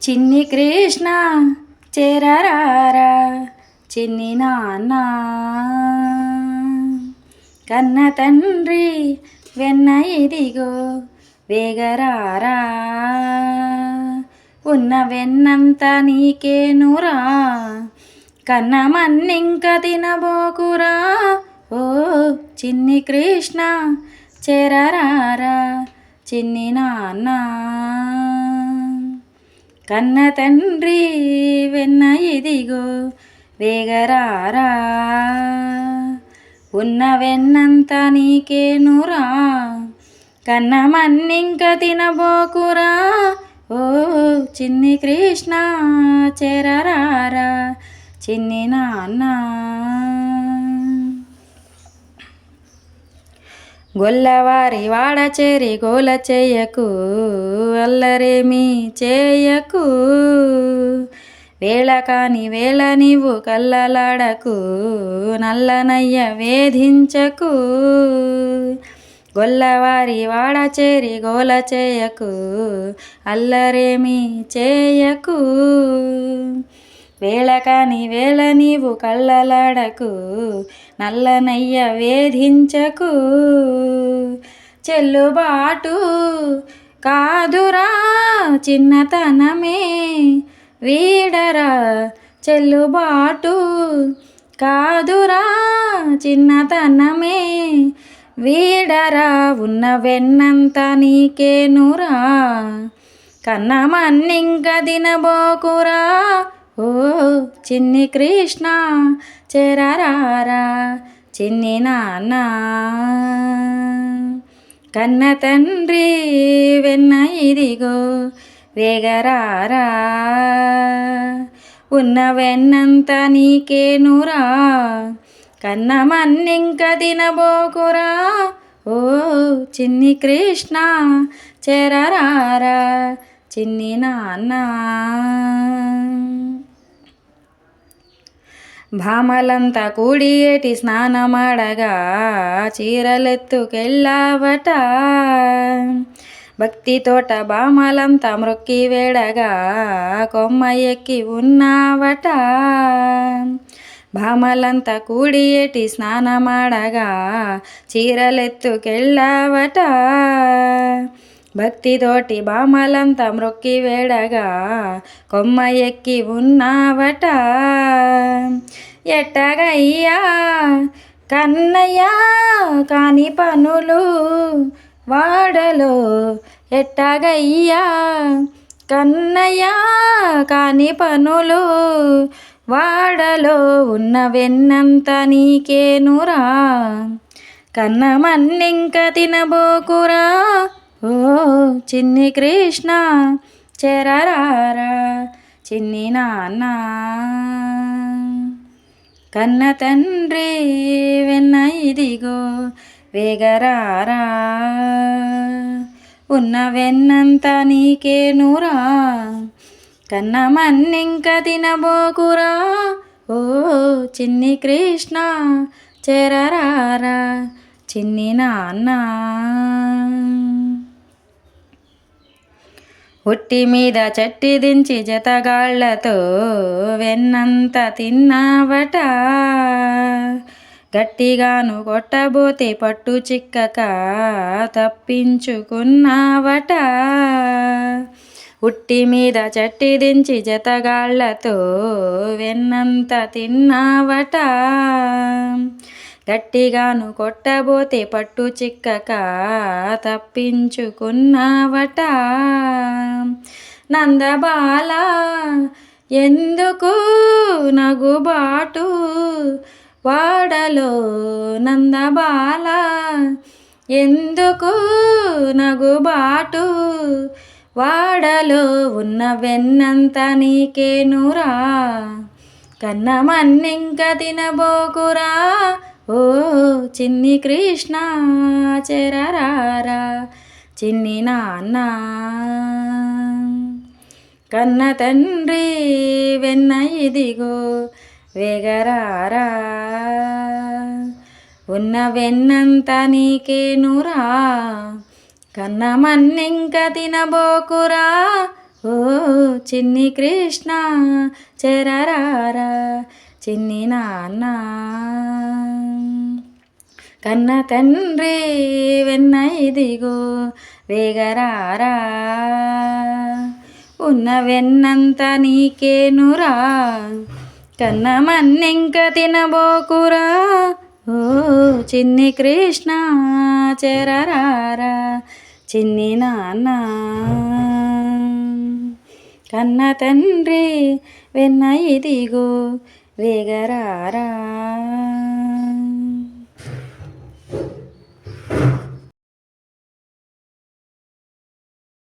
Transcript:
చిన్ని కృష్ణ చేరరారా చిన్ని నాన్న కన్న తండ్రి వెన్న ఇదిగో వేగరారా ఉన్న వెన్నంత నీకేనురా కన్న మన్నింక తినబోకురా ఓ చిన్ని కృష్ణ చేరరారా చిన్ని నాన్న కన్న తండ్రి వెన్న ఇదిగో వేగరారా ఉన్న వెన్నంత నీకేనురా కన్న మన్నింక తినబోకురా ఓ చిన్ని కృష్ణ చేరరారా చిన్ని నాన్న గొల్లవారి వాడ చేరి గోల చేయకు అల్లరేమీ చేయకు వేళ కాని వేళ నీవు కల్లలాడకు నల్లనయ్య వేధించకు గొల్లవారి వాడ చేరి గోల చేయకు అల్లరేమీ చేయకు వేళ కాని వేళ నీవు కళ్ళలాడకు నల్లనయ్య వేధించకు చెల్లుబాటు కాదురా చిన్నతనమే వీడరా చెల్లుబాటు కాదురా చిన్నతనమే వీడరా ఉన్న వెన్నంత నీకేనురా కన్న మన్నింక తినబోకురా ఓ చిన్ని కృష్ణ చేరరారా చిన్ని నాన్న కన్న తండ్రి వెన్న ఇదిగో వేగరారా ఉన్న వెన్నంత నీకేనురా కన్న మన్నింక తినబోకురా ఓ చిన్ని కృష్ణ చేరరారా చిన్ని నాన్న భామలంతా కూడి ఏటి స్నానమాడగా చీరలెత్తుకెళ్ళావట భక్తితోట భామలంతా మ్రొక్కి వేడగా కొమ్మ ఎక్కి ఉన్నావట భామలంతా కూడి ఏటి స్నానమాడగా చీరలెత్తుకెళ్ళావట భక్తితోటి భామలంతా మ్రొక్కి వేడగా కొమ్మ ఎక్కి ఉన్నావట ఎట్టగయ్యా కన్నయ్యా కాని పనులు వాడలో ఎట్టగయ్యా కన్నయ్యా కాని పనులు వాడలో ఉన్న వెన్నంత నీకేనురా కన్న మన్నింక తినబోకురా ఓ చిన్ని కృష్ణ చేరరారా చిన్ని నాన్న కన్న తండ్రి వెన్న ఇదిగో వేగరారా ఉన్న వెన్నంత నీకేనురా కన్న మన్నింక తినబోకురా ఓ చిన్ని కృష్ణ చేరరారా చిన్ని నాన్న ఒట్టి మీద చట్టి దించి జతగాళ్లతో వెన్నంత తిన్నావట గట్టిగాను కొట్టబోతే పట్టు చిక్కక తప్పించుకున్నావట ఉట్టి మీద చట్టి దించి జతగాళ్లతో వెన్నంత తిన్నావట గట్టిగాను కొట్టబోతే పట్టు చిక్కక తప్పించుకున్నావట నందబాల ఎందుకు నగుబాటు వాడలో నందబాల ఎందుకు నగుబాటు వాడలో ఉన్న వెన్నంత నీకేనురా కన్న మన్నింక తినబోకురా ఓ చిన్ని కృష్ణ చేరరారా చిన్ని నాన్న కన్న తండ్రి వెన్న ఇదిగో వేగరారా ఉన్న వెన్నంత నీకేనురా కన్న మన్నింక తినబోకురా ఓ చిన్ని కృష్ణ చెరరారా చిన్ని నాన్న కన్న తండ్రి వెన్న ఇదిగో వేగరారా ఉన్న వెన్నంత నీకేనురా కన్న మన్నెంక తినబోకురా ఓ చిన్ని కృష్ణ చెరరారా చిన్ని నాన్న కన్న తండ్రి వెన్న ఇదిగో వేగరారా